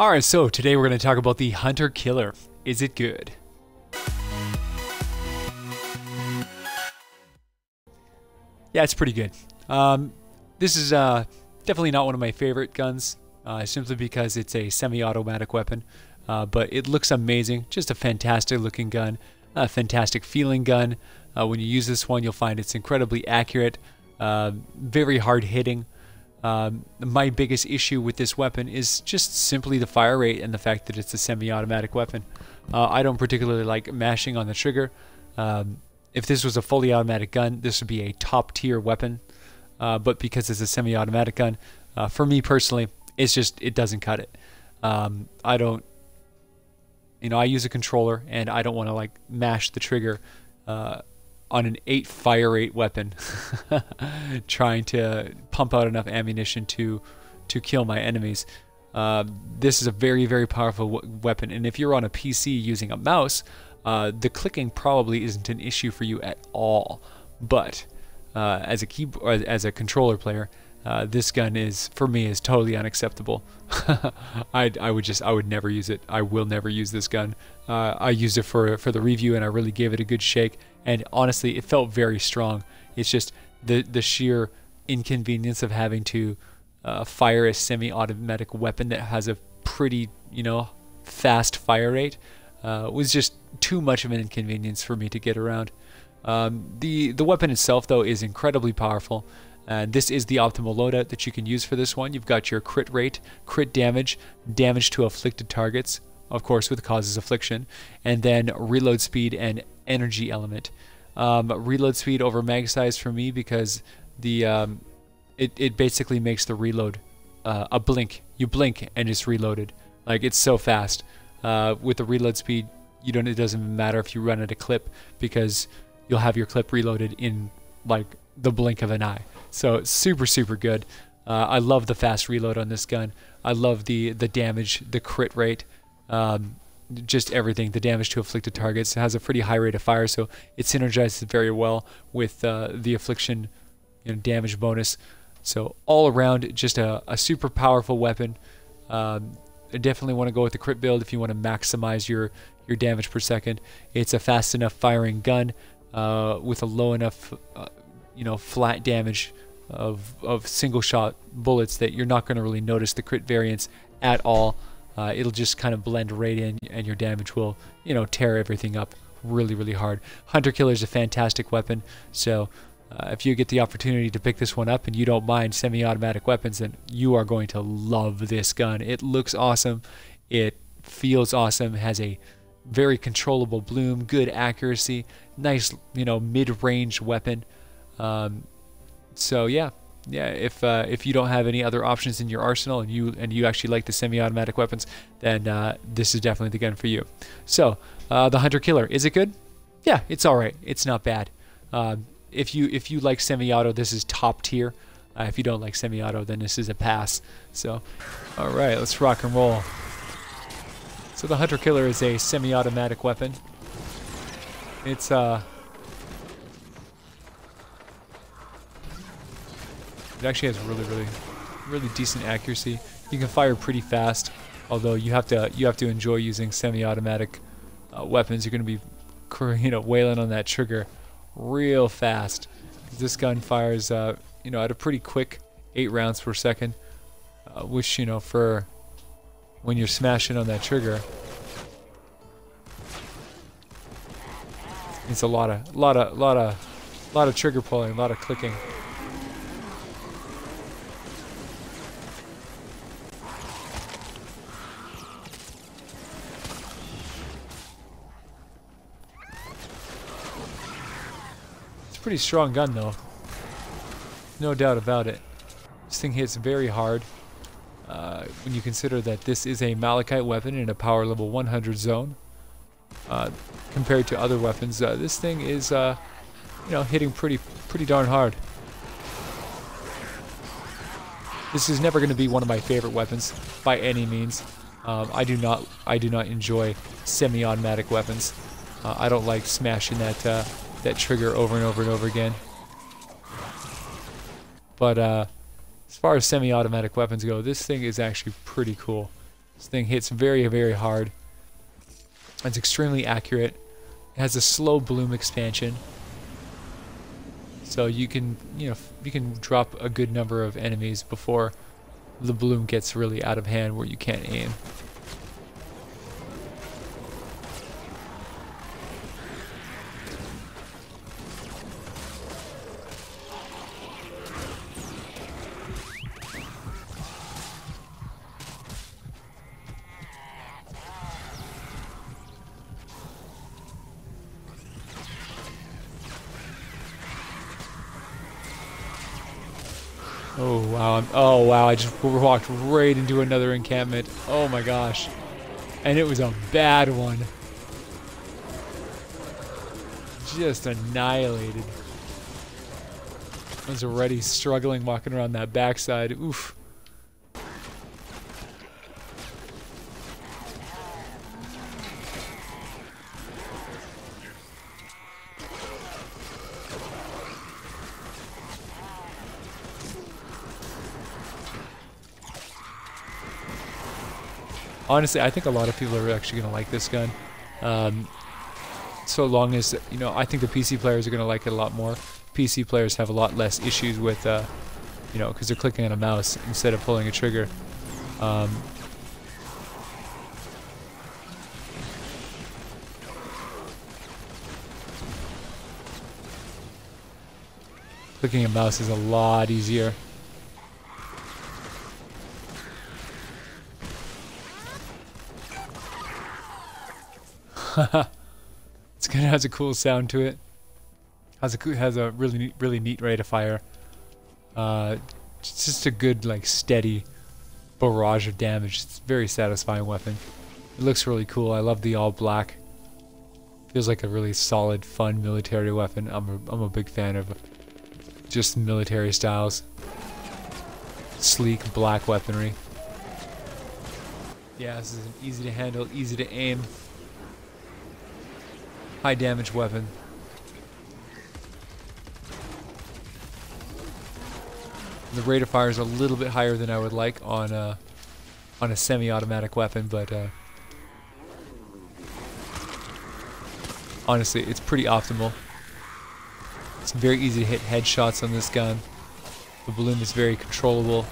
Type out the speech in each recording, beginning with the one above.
Alright, so today we're going to talk about the Hunter Killer. Is it good? Yeah, it's pretty good. This is definitely not one of my favorite guns, simply because it's a semi-automatic weapon. But it looks amazing. Just a fantastic looking gun, a fantastic feeling gun. When you use this one, you'll find it's incredibly accurate, very hard hitting. My biggest issue with this weapon is just simply the fire rate and the fact that it's a semi-automatic weapon. I don't particularly like mashing on the trigger. If this was a fully automatic gun, this would be a top tier weapon. But because it's a semi-automatic gun, for me personally, it doesn't cut it. I don't, I use a controller and I don't want to like mash the trigger on an 8 fire rate weapon trying to pump out enough ammunition to kill my enemies. This is a very, very powerful weapon, and if you're on a PC using a mouse, the clicking probably isn't an issue for you at all. But as a controller player, this gun for me is totally unacceptable. I would never use it. I will never use this gun. I used it for the review and I really gave it a good shake, and honestly it felt very strong. It's just the sheer inconvenience of having to fire a semi-automatic weapon that has a pretty fast fire rate was just too much of an inconvenience for me to get around. The weapon itself though is incredibly powerful. This is the optimal loadout that you can use for this one. You've got your crit rate, crit damage, damage to afflicted targets, of course with causes affliction, and then reload speed and energy element. Reload speed over mag size for me because it basically makes the reload a blink. You blink and it's reloaded. Like, it's so fast. With the reload speed, it doesn't matter if you run at a clip because you'll have your clip reloaded in like the blink of an eye. So it's super, super good. I love the fast reload on this gun. I love the damage, the crit rate, just everything. The damage to afflicted targets. It has a pretty high rate of fire, so it synergizes very well with the affliction damage bonus. So all around, just a super powerful weapon. I definitely want to go with the crit build if you want to maximize your damage per second. It's a fast enough firing gun with a low enough flat damage of single shot bullets that you're not going to really notice the crit variance at all. It'll just kind of blend right in, and your damage will tear everything up really, really hard. Hunter Killer is a fantastic weapon, so if you get the opportunity to pick this one up and you don't mind semi-automatic weapons, then you are going to love this gun. It looks awesome, it feels awesome, has a very controllable bloom, good accuracy, nice mid-range weapon. So yeah, if you don't have any other options in your arsenal and you actually like the semi-automatic weapons, then this is definitely the gun for you. So the Hunter Killer, is it good? Yeah, it's all right. It's not bad. If you like semi-auto, this is top tier. If you don't like semi-auto, then this is a pass. So, all right, let's rock and roll. So the Hunter Killer is a semi-automatic weapon. It's it actually has really decent accuracy. You can fire pretty fast, although you have to enjoy using semi-automatic weapons. You're going to be wailing on that trigger real fast. This gun fires at a pretty quick 8 rounds per second, which for when you're smashing on that trigger, it's a lot of trigger pulling, a lot of clicking. Pretty strong gun though, no doubt about it. This thing hits very hard when you consider that this is a Malachite weapon in a power level 100 zone. Compared to other weapons, this thing is hitting pretty darn hard. This is never going to be one of my favorite weapons by any means. I do not enjoy semi-automatic weapons. I don't like smashing that trigger over and over and over again. But as far as semi-automatic weapons go, this thing is actually pretty cool. This thing hits very, very hard. It's extremely accurate. It has a slow bloom expansion. So you can, you can drop a good number of enemies before the bloom gets really out of hand where you can't aim. Oh wow, I just walked right into another encampment. Oh my gosh. And it was a bad one. Just annihilated. I was already struggling walking around that backside. Oof. Honestly, I think a lot of people are actually going to like this gun. So long as, I think the PC players are going to like it a lot more. PC players have a lot less issues with, because they're clicking on a mouse instead of pulling a trigger. Clicking a mouse is a lot easier. It's kind of has a cool sound to it. Has a really neat rate of fire. It's just a good steady barrage of damage. It's a very satisfying weapon. It looks really cool. I love the all black. Feels like a really solid, fun military weapon. I'm a big fan of just military styles. Sleek black weaponry. Yeah, this is an easy to handle, easy to aim, high damage weapon. The rate of fire is a little bit higher than I would like on a semi-automatic weapon, but honestly, it's pretty optimal. It's very easy to hit headshots on this gun. The bloom is very controllable.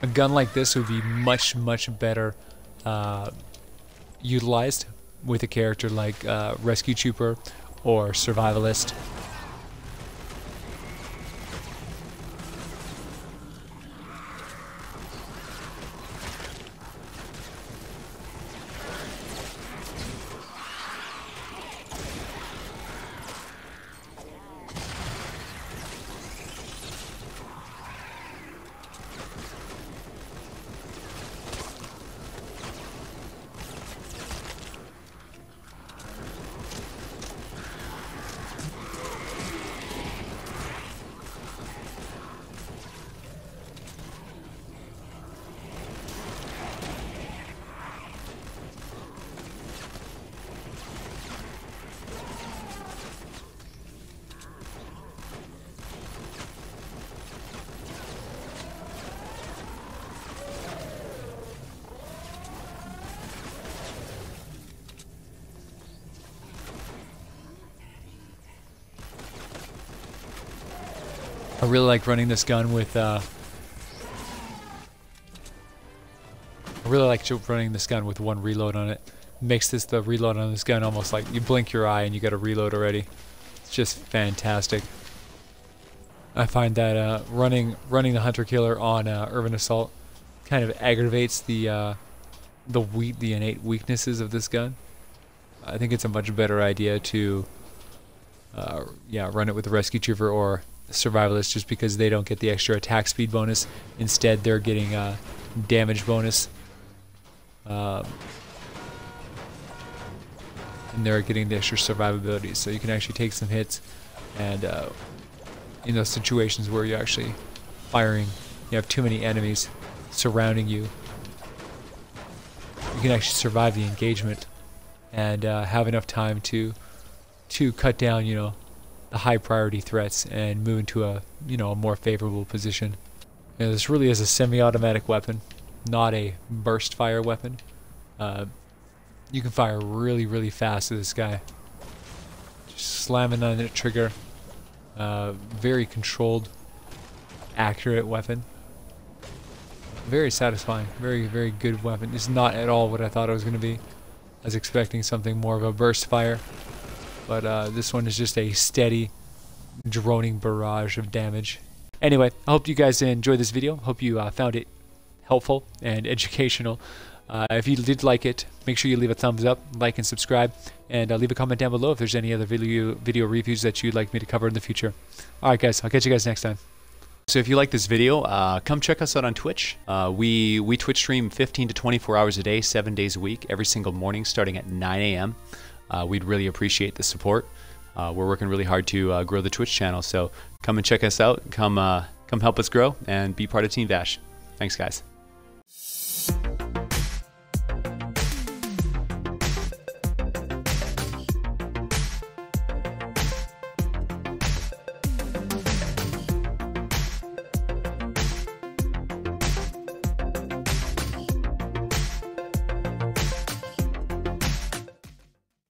A gun like this would be much better utilized with a character like Rescue Trooper or Survivalist. I really like running this gun with one reload on it. Makes the reload on this gun almost like you blink your eye and you got a reload already. It's just fantastic. I find that running the Hunter Killer on Urban Assault kind of aggravates the innate weaknesses of this gun. I think it's a much better idea to run it with the Rescue Trooper or Survivalist, just because they don't get the extra attack speed bonus. Instead, they're getting a damage bonus, and they're getting the extra survivability. So you can actually take some hits, and in those situations where you're actually firing, you have too many enemies surrounding you, you can actually survive the engagement and have enough time to cut down, the high priority threats and move into a more favorable position. Yeah, this really is a semi-automatic weapon, not a burst fire weapon. You can fire really, really fast with this guy. Just slamming on the trigger. Very controlled, accurate weapon. Very satisfying. Very, very good weapon. It's not at all what I thought it was going to be. I was expecting something more of a burst fire. But this one is just a steady, droning barrage of damage. Anyway, I hope you guys enjoyed this video. Hope you found it helpful and educational. If you did like it, make sure you leave a thumbs up, like and subscribe, and leave a comment down below if there's any other video reviews that you'd like me to cover in the future. Alright guys, I'll catch you guys next time. So if you like this video, come check us out on Twitch. We Twitch stream 15 to 24 hours a day, 7 days a week, every single morning starting at 9 a.m. We'd really appreciate the support. We're working really hard to grow the Twitch channel, so come and check us out. Come help us grow and be part of Team Vash. Thanks, guys.